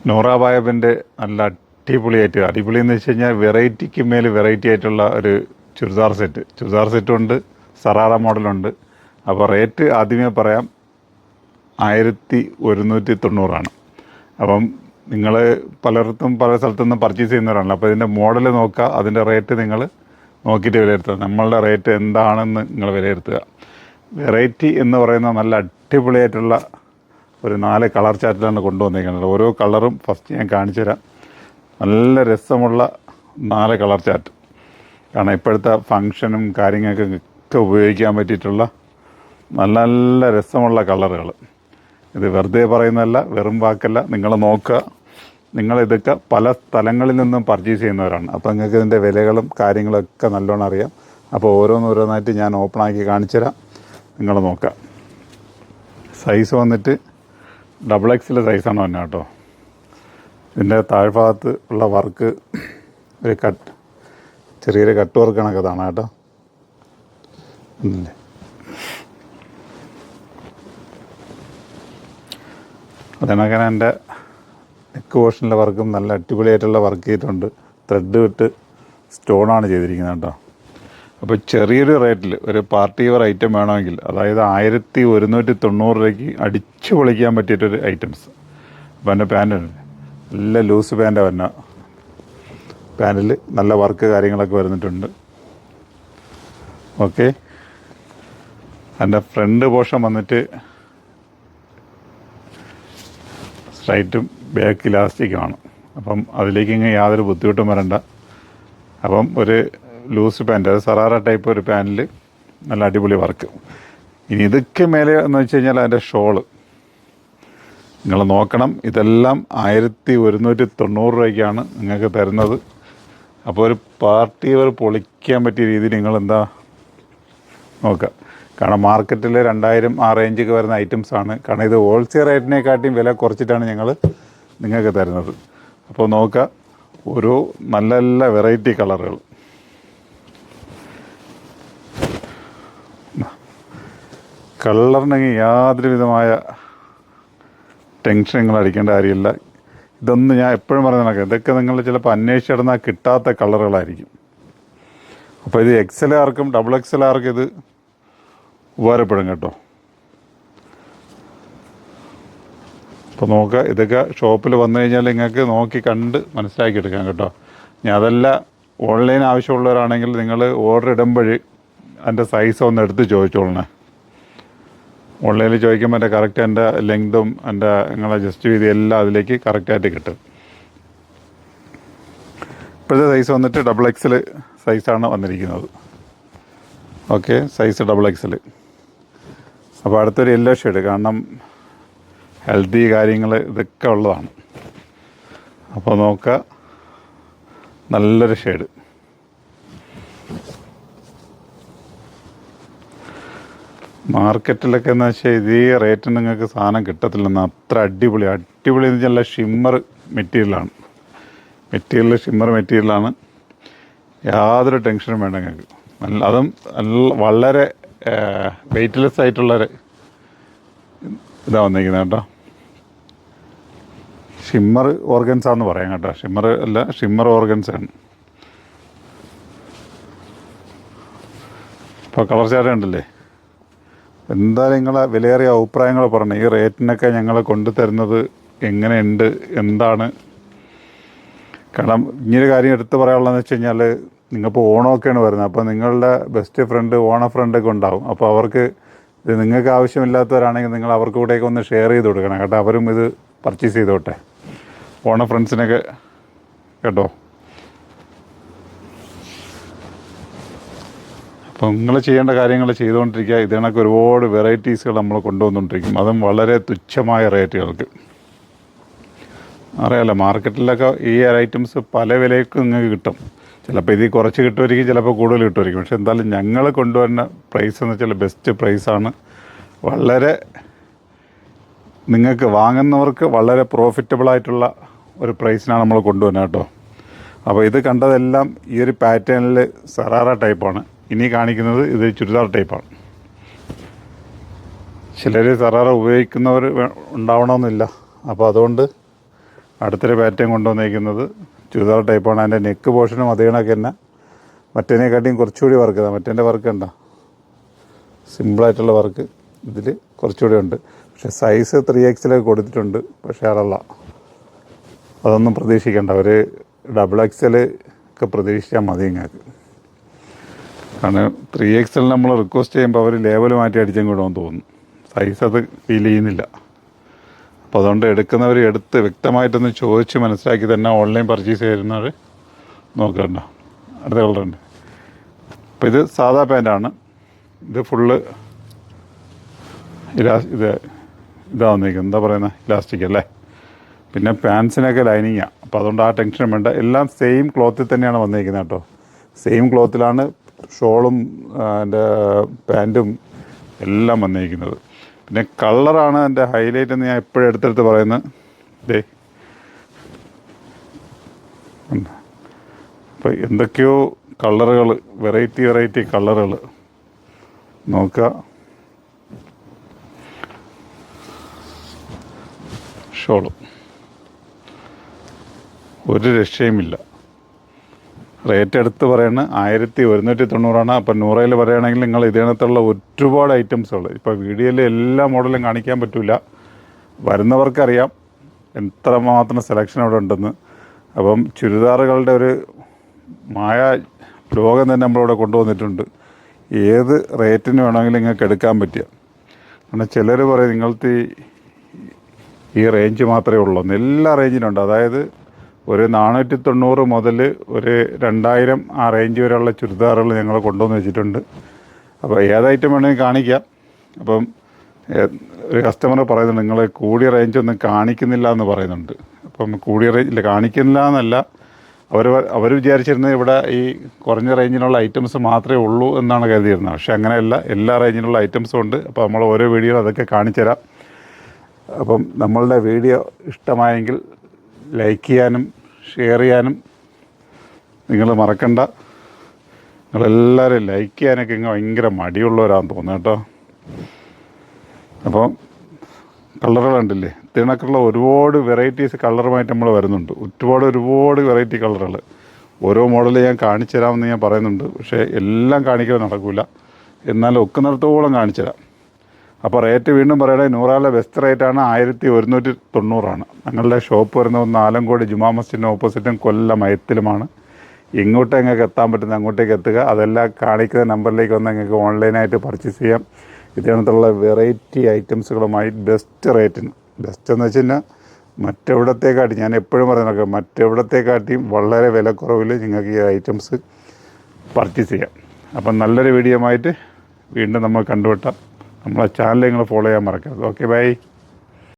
നൂറ ബായബിൻ്റെ നല്ല അടിപൊളി എന്ന് വെച്ച് കഴിഞ്ഞാൽ വെറൈറ്റിക്ക് മേൽ വെറൈറ്റി ആയിട്ടുള്ള ഒരു ചുരിദാർ സെറ്റുണ്ട്, സറാറ മോഡലുണ്ട്. അപ്പോൾ റേറ്റ് ആദ്യമേ പറയാം, 1190. അപ്പം നിങ്ങൾ പലയിടത്തും പല സ്ഥലത്തുനിന്നും പർച്ചേസ് ചെയ്യുന്നവരാണല്ലോ. അപ്പോൾ ഇതിൻ്റെ മോഡൽ നോക്കുക, അതിൻ്റെ റേറ്റ് നിങ്ങൾ നോക്കിയിട്ട് വിലയിരുത്തുക. നമ്മളുടെ റേറ്റ് എന്താണെന്ന് നിങ്ങൾ വിലയിരുത്തുക. വെറൈറ്റി എന്ന് പറയുന്ന നല്ല അടിപൊളിയായിട്ടുള്ള ഒരു 4 കളർ ചാർട്ടിലാണ് കൊണ്ടുവന്നിരിക്കുന്നത്. ഓരോ കളറും ഫസ്റ്റ് ഞാൻ കാണിച്ചു തരാം. നല്ല രസമുള്ള 4 കളർ ചാർട്ട്. കാരണം ഇപ്പോഴത്തെ ഫങ്ഷനും കാര്യങ്ങൾക്കൊക്കെ ഉപയോഗിക്കാൻ പറ്റിയിട്ടുള്ള നല്ല നല്ല രസമുള്ള കളറുകൾ. ഇത് വെറുതെ പറയുന്നതല്ല, വെറും വാക്കല്ല. നിങ്ങൾ നോക്കുക, നിങ്ങളിതൊക്കെ പല സ്ഥലങ്ങളിൽ നിന്നും പർച്ചേസ് ചെയ്യുന്നവരാണ്. അപ്പോൾ നിങ്ങൾക്ക് ഇതിൻ്റെ വിലകളും കാര്യങ്ങളൊക്കെ നല്ലോണം അറിയാം. അപ്പോൾ ഓരോന്നായിട്ട് ഞാൻ ഓപ്പണാക്കി കാണിച്ചു തരാം, നിങ്ങൾ നോക്കുക. സൈസ് വന്നിട്ട് XXL സൈസാണ് വന്നത് കേട്ടോ. ഇതിൻ്റെ താഴ്ഭാഗത്ത് ഉള്ള വർക്ക് ഒരു ചെറിയൊരു കട്ട് വർക്ക് കണക്കതാണ് കേട്ടോ. അതിനങ്ങനെ എൻ്റെ നെക്ക് പോർഷനിലെ വർക്കും നല്ല അടിപൊളിയായിട്ടുള്ള വർക്ക് ചെയ്തിട്ടുണ്ട്. ത്രെഡ് വിട്ട് സ്റ്റോണാണ് ചെയ്തിരിക്കുന്നത് കേട്ടോ. അപ്പോൾ ചെറിയൊരു റേറ്റിൽ ഒരു പാർട്ടി വെയർ ഐറ്റം വേണമെങ്കിൽ, അതായത് 1190 രൂപയ്ക്ക് അടിച്ചു പൊളിക്കാൻ പറ്റിയിട്ടൊരു ഐറ്റംസ്. അപ്പോൾ എൻ്റെ പാൻറ് നല്ല ലൂസ് പാൻറ്റാണ് വരുന്ന. പാൻറ്റിൽ നല്ല വർക്ക് കാര്യങ്ങളൊക്കെ വരുന്നിട്ടുണ്ട്. ഓക്കെ, എൻ്റെ ഫ്രണ്ട് പോർഷൻ വന്നിട്ട് സ്ട്രൈറ്റും ബാക്ക് ഇലാസ്റ്റിക്കുമാണ്. അപ്പം അതിലേക്ക് ഇങ്ങനെ യാതൊരു ബുദ്ധിമുട്ടും വരണ്ട. അപ്പം ഒരു ലൂസ് പാൻറ്റ്, അത് സറാറ ടൈപ്പ് ഒരു പാൻറ്റിൽ നല്ല അടിപൊളി വർക്ക്. ഇനി ഇതൊക്കെ മേലെ എന്ന് വെച്ച് കഴിഞ്ഞാൽ അതിൻ്റെ ഷോള് നിങ്ങൾ നോക്കണം. ഇതെല്ലാം 1190 രൂപയ്ക്കാണ് നിങ്ങൾക്ക് തരുന്നത്. അപ്പോൾ ഒരു പാർട്ടി വെയർ പൊളിക്കാൻ പറ്റിയ രീതിയിൽ നിങ്ങൾ എന്താ നോക്കുക. കാരണം മാർക്കറ്റിൽ 2000 ആ റേഞ്ചൊക്കെ വരുന്ന ഐറ്റംസാണ്. കാരണം ഇത് ഹോൾസെയിൽ റേറ്റിനെക്കാട്ടിയും വില കുറച്ചിട്ടാണ് ഞങ്ങൾ നിങ്ങൾക്ക് തരുന്നത്. അപ്പോൾ നോക്കുക, ഓരോ നല്ല നല്ല വെറൈറ്റി കളറുകൾ. കളറിനെങ്കിൽ യാതൊരു വിധമായ ടെൻഷൻ നിങ്ങൾ അടിക്കേണ്ട കാര്യമില്ല. ഇതൊന്നും ഞാൻ എപ്പോഴും പറഞ്ഞ കണക്ക്, ഇതൊക്കെ നിങ്ങൾ ചിലപ്പോൾ അന്വേഷിച്ചിടുന്നാൽ കിട്ടാത്ത കളറുകളായിരിക്കും. അപ്പോൾ ഇത് XL ആർക്കും XXL ആർക്കും ഇത് ഉപകാരപ്പെടും കേട്ടോ. അപ്പോൾ നോക്കുക, ഇതൊക്കെ ഷോപ്പിൽ വന്നു കഴിഞ്ഞാൽ നിങ്ങൾക്ക് നോക്കി കണ്ട് മനസ്സിലാക്കി എടുക്കാം കേട്ടോ. ഞാൻ അതല്ല, ഓൺലൈൻ ആവശ്യമുള്ളവരാണെങ്കിൽ നിങ്ങൾ ഓർഡർ ഇടുമ്പോൾ അതിൻ്റെ സൈസ് ഒന്ന് എടുത്ത് ചോദിച്ചോളണേ. ഓൺലൈനിൽ ചോദിക്കുമ്പോൾ എൻ്റെ കറക്റ്റ് എൻ്റെ ലെങ്തും എൻ്റെ നിങ്ങളെ ജസ്റ്റ് വീതി എല്ലാം അതിലേക്ക് കറക്റ്റായിട്ട് കിട്ടും. ഇപ്പോഴത്തെ സൈസ് വന്നിട്ട് XXL സൈസാണ് വന്നിരിക്കുന്നത്. Okay, size XXL. അപ്പോൾ അടുത്തൊരു യെല്ലോ ഷെയ്ഡ്, കാരണം ഹെൽത്തി കാര്യങ്ങൾ ഇതൊക്കെ ഉള്ളതാണ്. അപ്പോൾ നോക്കുക, നല്ലൊരു ഷെയ്ഡ്. മാർക്കറ്റിലൊക്കെ എന്ന് വെച്ചാൽ ഇതേ റേറ്റിന് നിങ്ങൾക്ക് സാധനം കിട്ടത്തില്ലെന്ന്. അത്ര അടിപൊളി എന്ന് വെച്ചാൽ ഷിമ്മർ മെറ്റീരിയലാണ്. ഷിമ്മർ മെറ്റീരിയലാണ്. യാതൊരു ടെൻഷനും വേണ്ട നിങ്ങൾക്ക്. അതും വളരെ വെയ്റ്റ്ലെസ് ആയിട്ടുള്ളൊരു ഇതാണ് വന്നിരിക്കുന്നത് കേട്ടോ. ഷിമ്മർ ഓർഗൻസാന്ന് പറയാം കേട്ടോ. ഷിമ്മർ അല്ല, ഷിമ്മർ ഓർഗൻസാണ്. ഇപ്പോൾ കളർ ചാർട്ട് ഉണ്ടല്ലേ. എന്തായാലും നിങ്ങളെ വിലയേറിയ അഭിപ്രായങ്ങൾ പറഞ്ഞു. ഈ റേറ്റിനൊക്കെ ഞങ്ങൾ കൊണ്ടുതരുന്നത് എങ്ങനെയുണ്ട്, എന്താണ്. കാരണം ഇങ്ങനൊരു കാര്യം എടുത്ത് പറയാനുള്ളതെന്ന് വെച്ച് കഴിഞ്ഞാൽ, നിങ്ങളിപ്പോൾ ഓണമൊക്കെയാണ് വരുന്നത്. അപ്പോൾ നിങ്ങളുടെ ബെസ്റ്റ് ഫ്രണ്ട് ഫ്രണ്ടൊക്കെ ഉണ്ടാവും. അപ്പോൾ അവർക്ക് ഇത് നിങ്ങൾക്ക് ആവശ്യമില്ലാത്തവരാണെങ്കിൽ നിങ്ങൾ അവർക്ക് കൂടെയൊക്കെ ഒന്ന് ഷെയർ ചെയ്ത് കൊടുക്കണം കേട്ടോ. അവരും ഇത് പർച്ചേസ് ചെയ്തോട്ടെ, ഫ്രണ്ട്സിനൊക്കെ കേട്ടോ. അപ്പോൾ നിങ്ങൾ ചെയ്യേണ്ട കാര്യങ്ങൾ ചെയ്തുകൊണ്ടിരിക്കുക. ഇതിനൊക്കെ ഒരുപാട് വെറൈറ്റീസുകൾ നമ്മൾ കൊണ്ടുവന്നുകൊണ്ടിരിക്കും, അതും വളരെ തുച്ഛമായ റേറ്റുകൾക്ക്. അറിയാമല്ലോ, മാർക്കറ്റിലൊക്കെ ഈ ഐറ്റംസ് പല വിലയ്ക്ക് നിങ്ങൾക്ക് കിട്ടും. ചിലപ്പോൾ ഇതിൽ കുറച്ച് കിട്ടുമായിരിക്കും, ചിലപ്പോൾ കൂടുതൽ കിട്ടുമായിരിക്കും. പക്ഷെ എന്തായാലും ഞങ്ങൾ കൊണ്ടുവരുന്ന പ്രൈസ് എന്ന് വെച്ചാൽ ബെസ്റ്റ് പ്രൈസാണ്. വളരെ നിങ്ങൾക്ക് വാങ്ങുന്നവർക്ക് വളരെ പ്രോഫിറ്റബിളായിട്ടുള്ള ഒരു പ്രൈസിനാണ് നമ്മൾ കൊണ്ടുവരുന്നത് കേട്ടോ. അപ്പോൾ ഇത് കണ്ടതെല്ലാം ഈ ഒരു പാറ്റേണിൽ സറാറ ടൈപ്പാണ്. ഇനി കാണിക്കുന്നത് ഇത് ചുരിദാർ ടൈപ്പാണ്. ചിലർ സറാറ ഉപയോഗിക്കുന്നവർ ഉണ്ടാവണമെന്നില്ല. അപ്പോൾ അതുകൊണ്ട് അടുത്തൊരു പാറ്റേൺ കൊണ്ടുവന്നിരിക്കുന്നത് ചുരിദാർ ടൈപ്പാണ്. അതിൻ്റെ നെക്ക് പോർഷനും അതേ കണക്ക് തന്നെ മറ്റേതിനെക്കാട്ടിയും കുറച്ചുകൂടി വർക്ക്. മറ്റേൻ്റെ വർക്ക് ഉണ്ടോ, സിമ്പിളായിട്ടുള്ള വർക്ക് ഇതിൽ കുറച്ചുകൂടി ഉണ്ട്. പക്ഷേ സൈസ് 3XL കൊടുത്തിട്ടുണ്ട്. പക്ഷേ അതല്ല, അതൊന്നും പ്രതീക്ഷിക്കേണ്ട. ഒരു XXL ഒക്കെ പ്രതീക്ഷിച്ചാൽ മതി നിങ്ങൾക്ക്. കാരണം 3XL നമ്മൾ റിക്വസ്റ്റ് ചെയ്യുമ്പോൾ അവർ ലേബൽ മാറ്റി അടിച്ചും കൂടെ തോന്നും. സൈസ് അത് ഫീൽ ചെയ്യുന്നില്ല. അപ്പോൾ അതുകൊണ്ട് എടുക്കുന്നവർ എടുത്ത് വ്യക്തമായിട്ടൊന്ന് ചോദിച്ച് മനസ്സിലാക്കി തന്നെ ഓൺലൈൻ പർച്ചേസ് ചെയ്യുന്നവർ നോക്കണ്ട. അടുത്ത കളറുണ്ട്. അപ്പോൾ ഇത് സാധാ പാൻറ്റാണ്. ഇത് ഫുള്ള് ഇതാ വന്നിരിക്കുന്നത്, എന്താ പറയുന്നത്, ഇലാസ്റ്റിക് അല്ലേ. പിന്നെ പാൻസിനൊക്കെ ലൈനിങ്ങാണ്. അപ്പോൾ അതുകൊണ്ട് ആ ടെൻഷൻ വേണ്ട. എല്ലാം സെയിം ക്ലോത്തിൽ തന്നെയാണ് വന്നിരിക്കുന്നത് കേട്ടോ. സെയിം ക്ലോത്തിലാണ് ഷോളും എൻ്റെ പാൻറ്റും എല്ലാം വന്നിരിക്കുന്നത്. പിന്നെ കളറാണ് എൻ്റെ ഹൈലൈറ്റ് എന്ന് ഞാൻ എപ്പോഴും എടുത്തെടുത്ത് പറയുന്നത്. ഇതേ അപ്പോൾ എന്തൊക്കെയോ കളറുകൾ, വെറൈറ്റി കളറുകൾ നോക്കുക. ഷോളും ഒരു രക്ഷയുമില്ല. റേറ്റ് എടുത്ത് പറയുന്നത് 1190. അപ്പം 100 പറയുകയാണെങ്കിൽ നിങ്ങൾ ഇതിനകത്തുള്ള ഒരുപാട് ഐറ്റംസുകൾ, ഇപ്പോൾ വീഡിയോയിൽ എല്ലാ മോഡലും കാണിക്കാൻ പറ്റില്ല. വരുന്നവർക്കറിയാം എത്രമാത്രം സെലക്ഷൻ അവിടെ ഉണ്ടെന്ന്. അപ്പം ചുരിദാറുകളുടെ ഒരു മായ ലോകം തന്നെ നമ്മളിവിടെ കൊണ്ടുവന്നിട്ടുണ്ട്. ഏത് റേറ്റിന് വേണമെങ്കിലും നിങ്ങൾക്ക് എടുക്കാൻ പറ്റുക. കാരണം ചിലർ പറയും നിങ്ങൾക്ക് ഈ റേഞ്ച് മാത്രമേ ഉള്ളൂ. എല്ലാ റേഞ്ചിനുണ്ട്. അതായത് ഒരു 490 മുതൽ ഒരു 2000 ആ റേഞ്ച് വരെയുള്ള ചുരിദാറുകൾ ഞങ്ങൾ കൊണ്ടുവന്ന് വെച്ചിട്ടുണ്ട്. അപ്പോൾ ഏത് ഐറ്റം വേണമെങ്കിൽ കാണിക്കാം. അപ്പം ഒരു കസ്റ്റമർ പറയുന്നുണ്ട് നിങ്ങൾ കൂടിയ റേഞ്ചൊന്നും കാണിക്കുന്നില്ല എന്ന് പറയുന്നുണ്ട്. അപ്പം കൂടിയ റേഞ്ചിൽ കാണിക്കുന്നില്ല എന്നല്ല, അവർ വിചാരിച്ചിരുന്നത് ഇവിടെ ഈ കുറഞ്ഞ റേഞ്ചിനുള്ള ഐറ്റംസ് മാത്രമേ ഉള്ളൂ എന്നാണ് കരുതിയിരുന്നത്. പക്ഷേ അങ്ങനെയല്ല, എല്ലാ റേഞ്ചിലുള്ള ഐറ്റംസും ഉണ്ട്. അപ്പോൾ നമ്മൾ ഓരോ വീഡിയോ അതൊക്കെ കാണിച്ചു തരാം. അപ്പം നമ്മളുടെ വീഡിയോ ഇഷ്ടമായെങ്കിൽ ലൈക്ക് ചെയ്യാനും ഷെയർ ചെയ്യാനും നിങ്ങൾ മറക്കണ്ട. നിങ്ങളെല്ലാവരും ലൈക്ക് ചെയ്യാനൊക്കെ ഇങ്ങനെ ഭയങ്കര മടിയുള്ളവരാണെന്ന് തോന്നുന്നു കേട്ടോ. അപ്പോൾ കളറുകൾ കണ്ടില്ലേ, ഇതിനൊക്കെയുള്ള ഒരുപാട് വെറൈറ്റീസ് കളറുമായിട്ട് നമ്മൾ വരുന്നുണ്ട്. ഒരുപാട് വെറൈറ്റി കളറുകൾ. ഓരോ മോഡൽ ഞാൻ കാണിച്ചു തരാമെന്ന് ഞാൻ പറയുന്നുണ്ട്. പക്ഷേ എല്ലാം കാണിക്കാൻ നടക്കില്ല. എന്നാലും ഒക്കുന്നിടത്തോളം കാണിച്ചു തരാം. അപ്പോൾ റേറ്റ് വീണ്ടും പറയണേ, നൂറാലെ ബെസ്റ്റ് റേറ്റാണ് 1190. ഞങ്ങളുടെ ഷോപ്പ് വരുന്നത് ആലങ്കോട് ജുമാ മസ്ജിദിന് ഓപ്പോസിറ്റും കൊല്ലം മയത്തിലുമാണ്. ഇങ്ങോട്ട് നിങ്ങൾക്ക് എത്താൻ പറ്റുന്ന അങ്ങോട്ടേക്ക് എത്തുക. അതെല്ലാം കാണിക്കുന്ന നമ്പറിലേക്ക് വന്ന് നിങ്ങൾക്ക് ഓൺലൈനായിട്ട് പർച്ചേസ് ചെയ്യാം. ഇതിനകത്തുള്ള വെറൈറ്റി ഐറ്റംസുകളുമായി ബെസ്റ്റ് റേറ്റിന്, ബെസ്റ്റ് എന്ന് വെച്ച് കഴിഞ്ഞാൽ മറ്റെവിടത്തേക്കാട്ടി, ഞാൻ എപ്പോഴും പറയുന്നത് മറ്റെവിടത്തേക്കാട്ടിയും വളരെ വിലക്കുറവിൽ നിങ്ങൾക്ക് ഈ ഐറ്റംസ് പർച്ചേസ് ചെയ്യാം. അപ്പം നല്ലൊരു വീഡിയോ ആയിട്ട് വീണ്ടും നമ്മൾ കണ്ടുപിട്ടാം. നമ്മളെ ചാനൽ നിങ്ങൾ ഫോളോ ചെയ്യാൻ മറക്കരുത്. Okay, by.